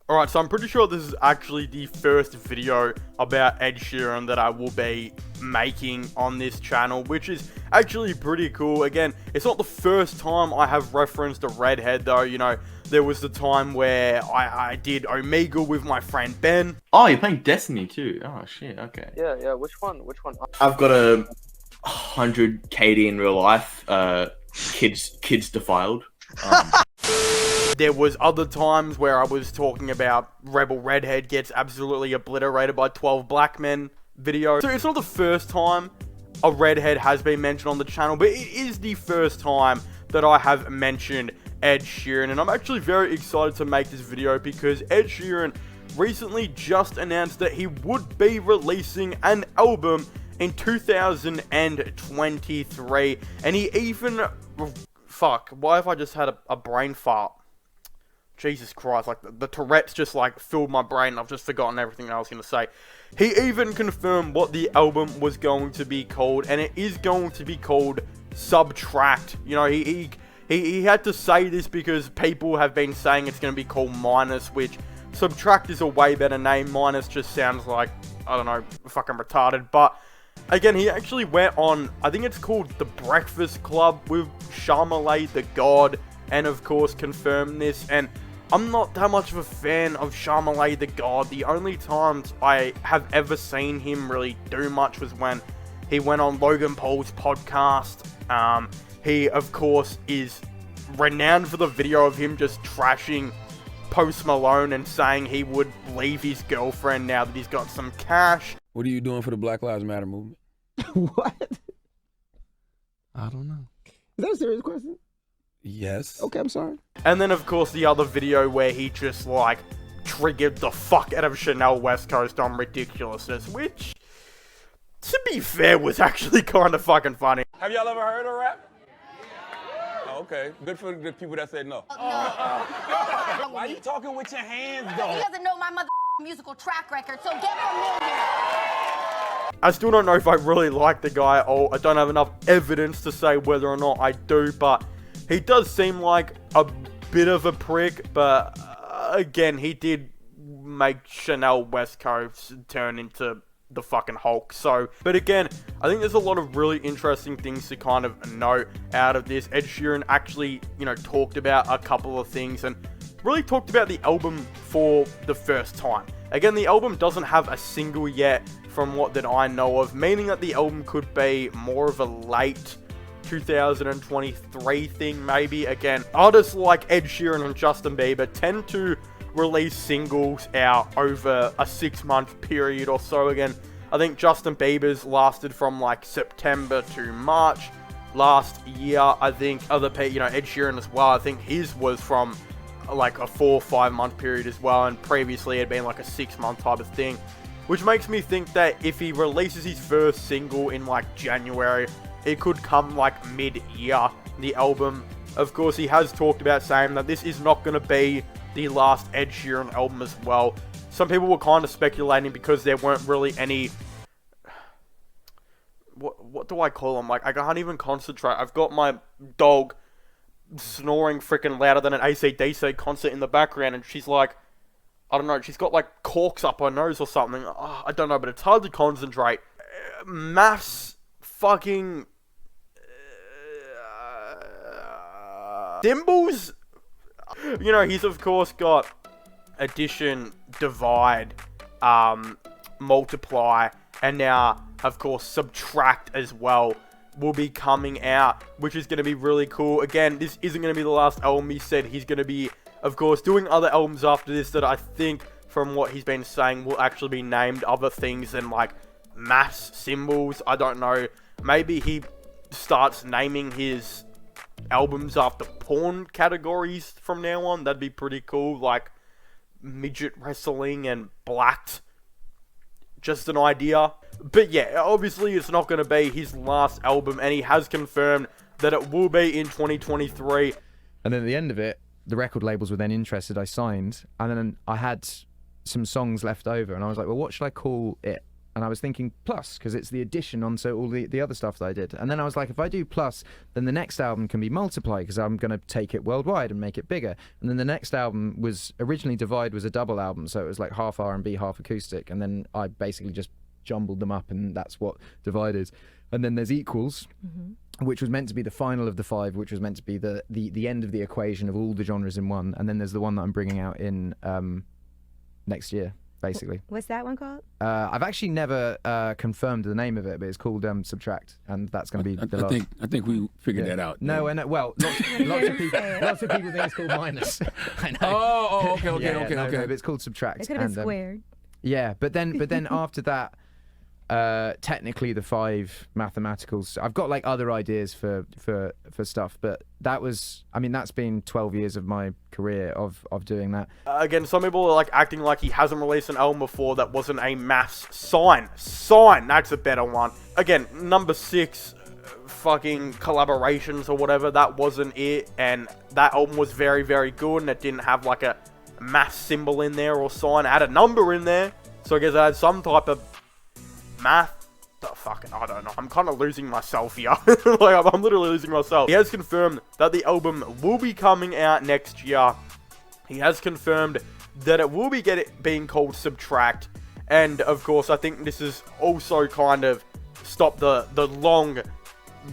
Alright, so I'm pretty sure this is actually the first video about Ed Sheeran that I will be making on this channel, which is actually pretty cool. Again, it's not the first time I have referenced a redhead though, you know, there was the time where I did Omegle with my friend Ben. Oh, you're playing Destiny too? Oh shit, okay. Yeah, which one? I've got a 100 KD in real life, kids defiled. There was other times where I was talking about Rebel Redhead gets absolutely obliterated by 12 black men video. So it's not the first time a redhead has been mentioned on the channel, but it is the first time that I have mentioned Ed Sheeran. And I'm actually very excited to make this video because Ed Sheeran recently just announced that he would be releasing an album in 2023. And he even... Fuck, why have I just had a brain fart? Jesus Christ, like, the Tourette's just, like, filled my brain and I've just forgotten everything I was going to say. He even confirmed what the album was going to be called, and it is going to be called Subtract. You know, he had to say this because people have been saying it's going to be called Minus, which Subtract is a way better name. Minus just sounds like, I don't know, fucking retarded, but... Again, he actually went on, I think it's called The Breakfast Club with Charlamagne Tha God, and of course confirmed this, and I'm not that much of a fan of Charlamagne Tha God. The only times I have ever seen him really do much was when he went on Logan Paul's podcast. He, of course, is renowned for the video of him just trashing Post Malone and saying he would leave his girlfriend now that he's got some cash. What are you doing for the Black Lives Matter movement? What? I don't know. Is that a serious question? Yes. Okay, I'm sorry. And then, of course, the other video where he just, like, triggered the fuck out of Chanel West Coast on ridiculousness, which, to be fair, was actually kind of fucking funny. Have y'all ever heard of rap? Oh, okay. Good for the people that said no. Why are you talking with your hands, though? He doesn't know my musical track record, so get familiar. I still don't know if I really like the guy, or I don't have enough evidence to say whether or not I do, but he does seem like a bit of a prick, but again, he did make Chanel West Coast turn into the fucking Hulk, so, but again, I think there's a lot of really interesting things to kind of note out of this. Ed Sheeran actually, you know, talked about a couple of things, and really talked about the album for the first time. Again, the album doesn't have a single yet from what that I know of, meaning that the album could be more of a late 2023 thing, maybe. Again, artists like Ed Sheeran and Justin Bieber tend to release singles out over a 6-month period or so. Again, I think Justin Bieber's lasted from like September to March last year. I think other people, you know, Ed Sheeran as well, I think his was from like a 4 or 5 month period as well, and previously it had been like a 6-month type of thing, which makes me think that if he releases his first single in like January, it could come like mid-year, the album. Of course, he has talked about saying that this is not going to be the last Ed Sheeran album as well. Some people were kind of speculating because there weren't really any... What do I call them? Like, I can't even concentrate. I've got my dog snoring freaking louder than an AC/DC concert in the background, and she's like, I don't know, she's got like corks up her nose or something. I don't know, but it's hard to concentrate. Mass fucking symbols. You know, he's of course got addition, divide, multiply, and now of course subtract as well will be coming out, which is going to be really cool. Again, this isn't going to be the last album. He said he's going to be, of course, doing other albums after this that I think, from what he's been saying, will actually be named other things than, like, mass symbols. I don't know. Maybe he starts naming his albums after porn categories from now on. That'd be pretty cool. Like, midget wrestling and blacked. Just an idea. But yeah, obviously it's not going to be his last album, and he has confirmed that it will be in 2023. And then at the end of it, the record labels were then interested. I signed, and then I had some songs left over, and I was like, well, what should I call it? and I was thinking plus because it's the addition onto all the other stuff that I did. And then I was like, if I do plus, then the next album can be multiply because I'm going to take it worldwide and make it bigger. And then the next album was originally Divide was a double album, so it was like half R&B, half acoustic. And then I basically just jumbled them up, and that's what Divide is. And then there's Equals, which was meant to be the final of the 5, which was meant to be the end of the equation of all the genres in one. And then there's the one that I'm bringing out in next year, basically. What's that one called? I've actually never confirmed the name of it, but it's called Subtract, and that's going to be the last. I think we figured that out. No, and well, lots of people think it's called Minus. I know. Oh, okay. No, but it's called Subtract. It could have been squared. Yeah, but then after that, technically the 5 mathematicals. I've got like other ideas for stuff, but that was, I mean, that's been 12 years of my career of doing that. Again, some people are like acting like he hasn't released an album before that wasn't a mass sign. That's a better one. Again, number 6, fucking collaborations or whatever, that wasn't it, and that album was very, very good, and it didn't have like a mass symbol in there or sign. It had a number in there, so I guess it had some type of math. I don't know. I'm kind of losing myself here. Like, I'm literally losing myself. He has confirmed that the album will be coming out next year. He has confirmed that it will be being called Subtract. And, of course, I think this is also kind of stopped the long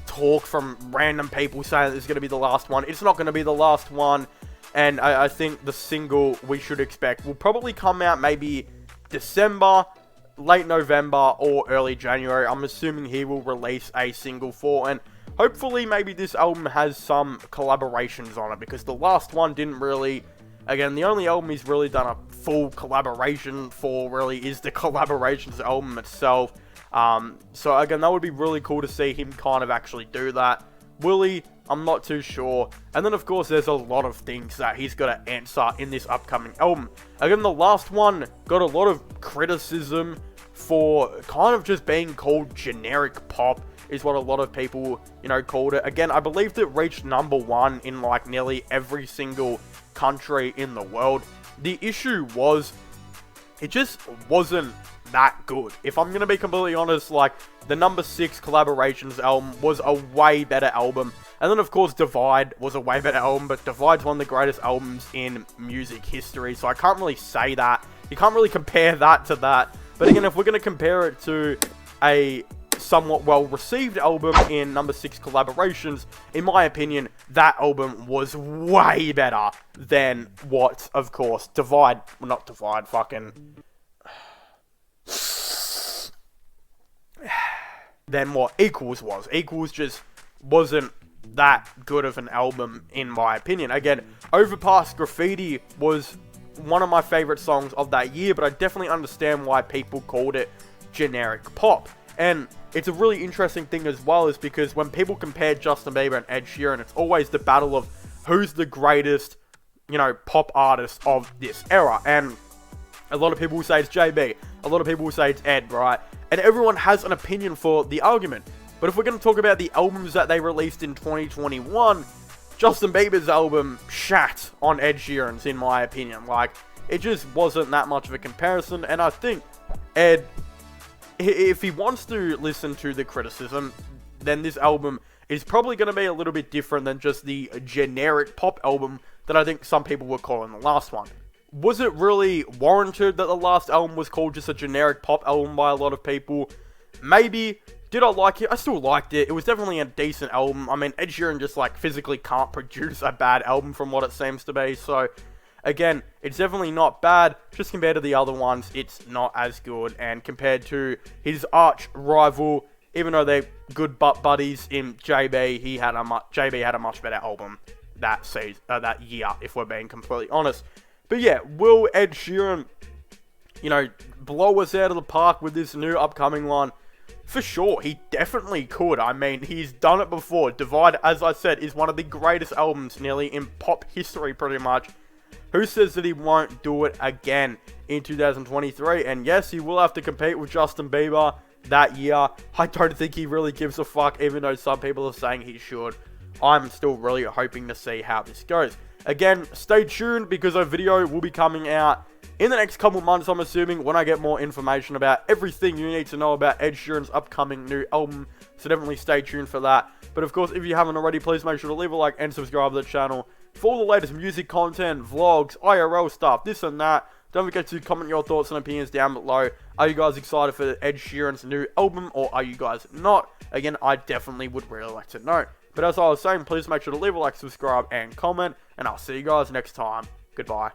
talk from random people saying that this is going to be the last one. It's not going to be the last one. And I think the single we should expect will probably come out maybe December, late November, or early January. I'm assuming he will release a single for, and hopefully maybe this album has some collaborations on it, because the last one didn't really. Again, the only album he's really done a full collaboration for really is the Collaborations album itself. So again, that would be really cool to see him kind of actually do that. Will he? I'm not too sure. And then, of course, there's a lot of things that he's got to answer in this upcoming album. Again, the last one got a lot of criticism for kind of just being called generic pop, is what a lot of people, called it. Again, I believe it reached number 1 in, like, nearly every single country in the world. The issue was, it just wasn't that good. If I'm going to be completely honest, like, the number 6 Collaborations album was a way better album. And then, of course, Divide was a way better album, but Divide's one of the greatest albums in music history, so I can't really say that. You can't really compare that to that. But again, if we're going to compare it to a somewhat well-received album in number 6 Collaborations, in my opinion, that album was way better than what, of course, than what Equals was. Equals just wasn't that good of an album, in my opinion. Again, Overpass Graffiti was one of my favorite songs of that year, but I definitely understand why people called it generic pop. And it's a really interesting thing as well, is because when people compare Justin Bieber and Ed Sheeran, it's always the battle of who's the greatest, pop artist of this era. And a lot of people will say it's JB. A lot of people will say it's Ed, right? And everyone has an opinion for the argument. But if we're going to talk about the albums that they released in 2021, Justin Bieber's album shat on Ed Sheeran's, in my opinion. Like, it just wasn't that much of a comparison. And I think Ed, if he wants to listen to the criticism, then this album is probably going to be a little bit different than just the generic pop album that I think some people were calling the last one. Was it really warranted that the last album was called just a generic pop album by a lot of people? Maybe. Did I like it? I still liked it. It was definitely a decent album. I mean, Ed Sheeran just, physically can't produce a bad album from what it seems to be. So, again, it's definitely not bad. Just compared to the other ones, it's not as good. And compared to his arch rival, even though they're good buddies in JB, JB had a much better album that year, if we're being completely honest. But yeah, will Ed Sheeran, blow us out of the park with this new upcoming one? For sure, he definitely could. I mean, he's done it before. Divide, as I said, is one of the greatest albums nearly in pop history, pretty much. Who says that he won't do it again in 2023? And yes, he will have to compete with Justin Bieber that year. I don't think he really gives a fuck, even though some people are saying he should. I'm still really hoping to see how this goes. Again, stay tuned because a video will be coming out in the next couple months, I'm assuming, when I get more information about everything you need to know about Ed Sheeran's upcoming new album. So definitely stay tuned for that. But of course, if you haven't already, please make sure to leave a like and subscribe to the channel for all the latest music content, vlogs, IRL stuff, this and that. Don't forget to comment your thoughts and opinions down below. Are you guys excited for Ed Sheeran's new album, or are you guys not? Again, I definitely would really like to know. But as I was saying, please make sure to leave a like, subscribe, and comment. And I'll see you guys next time. Goodbye.